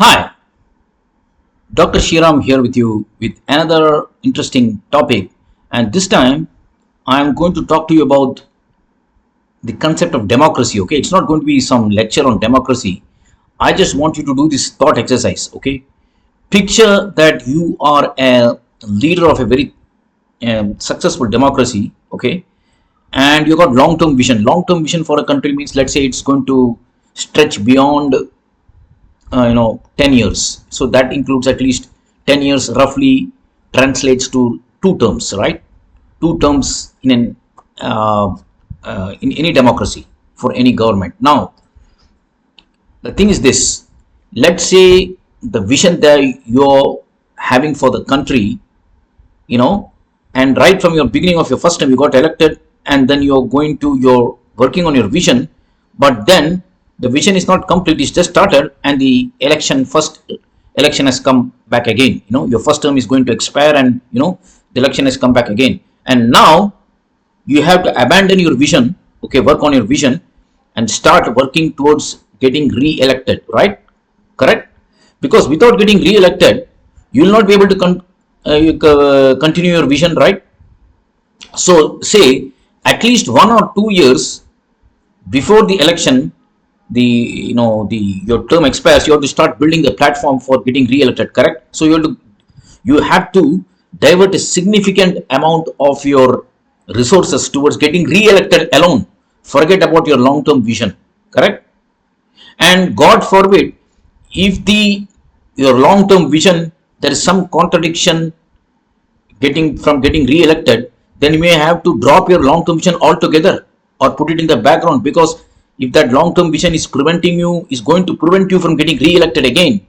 Hi, Dr. Shiram here with you with another interesting topic, and this time I am going to talk to you about the concept of democracy. Okay, it's not going to be some lecture on democracy. I just want you to do this thought exercise. Okay, picture that you are a leader of a very successful democracy. Okay, and you got long-term vision. Long-term vision for a country means, let's say, it's going to stretch beyond 10 years. So that includes at least 10 years, roughly translates to 2 terms, right? 2 terms in any democracy for any government. Now the thing is this: let's say the vision that you're having for the country, and right from your beginning of your first term you got elected, and then you're working on your vision, but then the vision is not complete, it's just started, and the first election has come back again. Your first term is going to expire, and the election has come back again, and now you have to abandon your vision. Okay, work on your vision and start working towards getting re-elected, right? Correct? Because without getting re-elected you will not be able to continue your vision, right? So say at least 1 or 2 years before the election, your term expires, you have to start building the platform for getting re-elected. Correct? So you have to divert a significant amount of your resources towards getting re-elected alone. Forget about your long-term vision. Correct? And God forbid, if your long-term vision there is some contradiction getting re-elected, then you may have to drop your long-term vision altogether or put it in the background, because if that long-term vision is going to prevent you from getting re-elected again.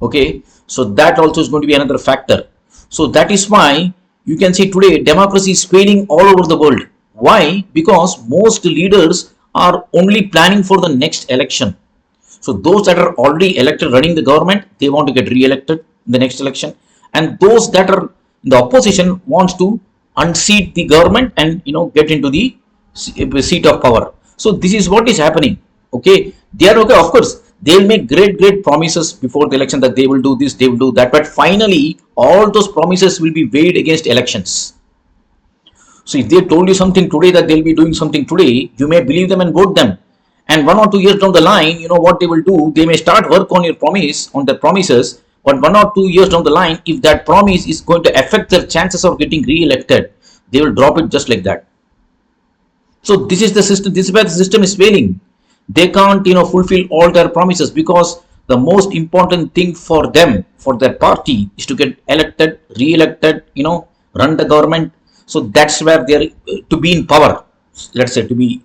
Okay, so that also is going to be another factor. So that is why you can see today democracy is failing all over the world. Why? Because most leaders are only planning for the next election. So those that are already elected running the government, they want to get re-elected in the next election, and those that are in the opposition wants to unseat the government and get into the seat of power. So this is what is happening. Okay, they are okay. Of course, they will make great promises before the election that they will do this, they will do that, but finally all those promises will be weighed against elections. So if they told you something today that they'll be doing something today, you may believe them and vote them. And 1 or 2 years down the line, what they will do, they may start work on their promises, but 1 or 2 years down the line, if that promise is going to affect their chances of getting re-elected, they will drop it just like that. So this is the system. This is where the system is failing. They can't, fulfill all their promises, because the most important thing for them, for their party, is to get elected, re-elected, run the government. So that's where they are to be in power. Let's say to be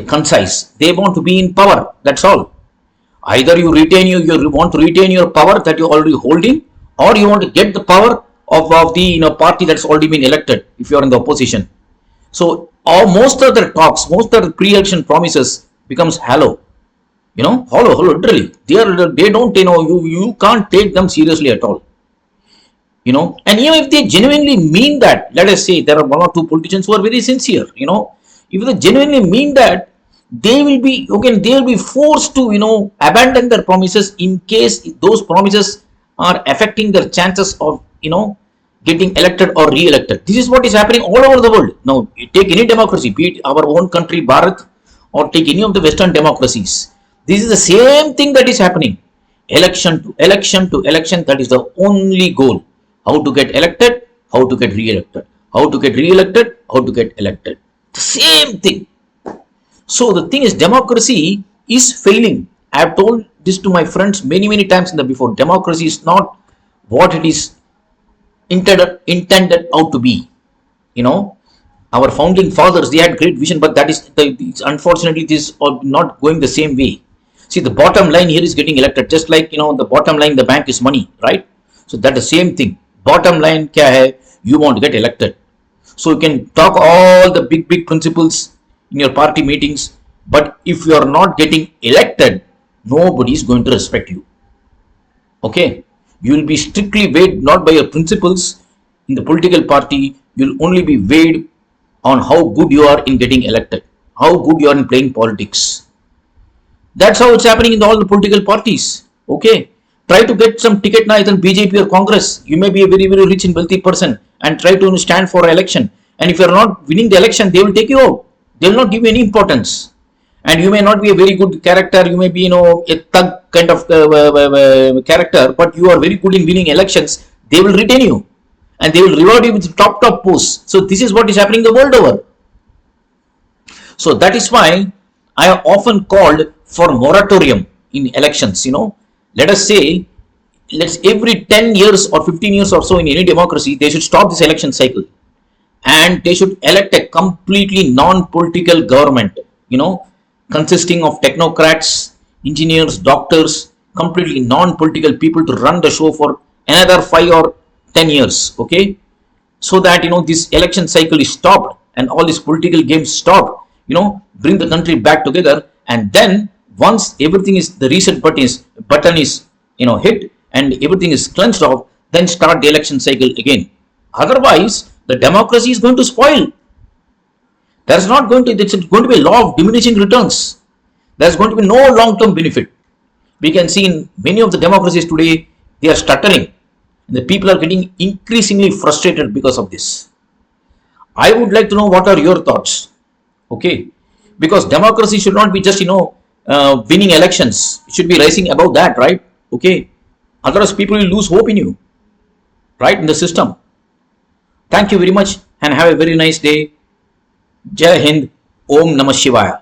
concise. They want to be in power. That's all. Either you want to retain your power that you're already holding, or you want to get the power of the party that's already been elected if you're in the opposition. So most of their talks, most of the pre-election promises becomes hollow. Hollow, literally. They don't, you can't take them seriously at all. And even if they genuinely mean that, let us say there are 1 or 2 politicians who are very sincere, if they genuinely mean that, they will be forced to abandon their promises in case those promises are affecting their chances of getting elected or re-elected. This is what is happening all over the world. Now take any democracy, be it our own country Bharat, or take any of the Western democracies. This is the same thing that is happening. Election to election to election, that is the only goal. How to get elected, how to get re-elected, how to get re-elected, how to get elected. The same thing. So the thing is, democracy is failing. I have told this to my friends many times before. Democracy is not what it is intended out to be. Our founding fathers, they had great vision, but unfortunately this is not going the same way. See, the bottom line here is getting elected, just like the bottom line in the bank is money, right? So that's the same thing. Bottom line kya hai? You want to get elected. So you can talk all the big principles in your party meetings, but if you are not getting elected, nobody is going to respect you. Okay, you will be strictly weighed not by your principles in the political party. You will only be weighed on how good you are in getting elected, how good you are in playing politics. That's how it's happening in all the political parties. Okay. Try to get some ticket now in BJP or Congress. You may be a very, very rich and wealthy person and try to stand for election. And if you're not winning the election, they will take you out. They will not give you any importance. And you may not be a very good character. You may be, a thug kind of character, but you are very good in winning elections. They will retain you and they will reward you with top posts. So this is what is happening the world over. So that is why I have often called for moratorium in elections. Let us say, let's every 10 years or 15 years or so in any democracy, they should stop this election cycle and they should elect a completely non-political government, consisting of technocrats, engineers, doctors, completely non-political people to run the show for another 5 or 10 years. Okay. So that, this election cycle is stopped and all these political games stopped, bring the country back together. And then once everything is, the reset button is hit and everything is cleansed off, then start the election cycle again. Otherwise, the democracy is going to spoil. It's going to be a law of diminishing returns. There's going to be no long-term benefit. We can see in many of the democracies today, they are stuttering. And the people are getting increasingly frustrated because of this. I would like to know what are your thoughts. Okay. Because democracy should not be just, winning elections. It should be rising above that, right? Okay. Otherwise, people will lose hope in you, right? In the system. Thank you very much and have a very nice day. Jai Hind. Om Namah Shivaya.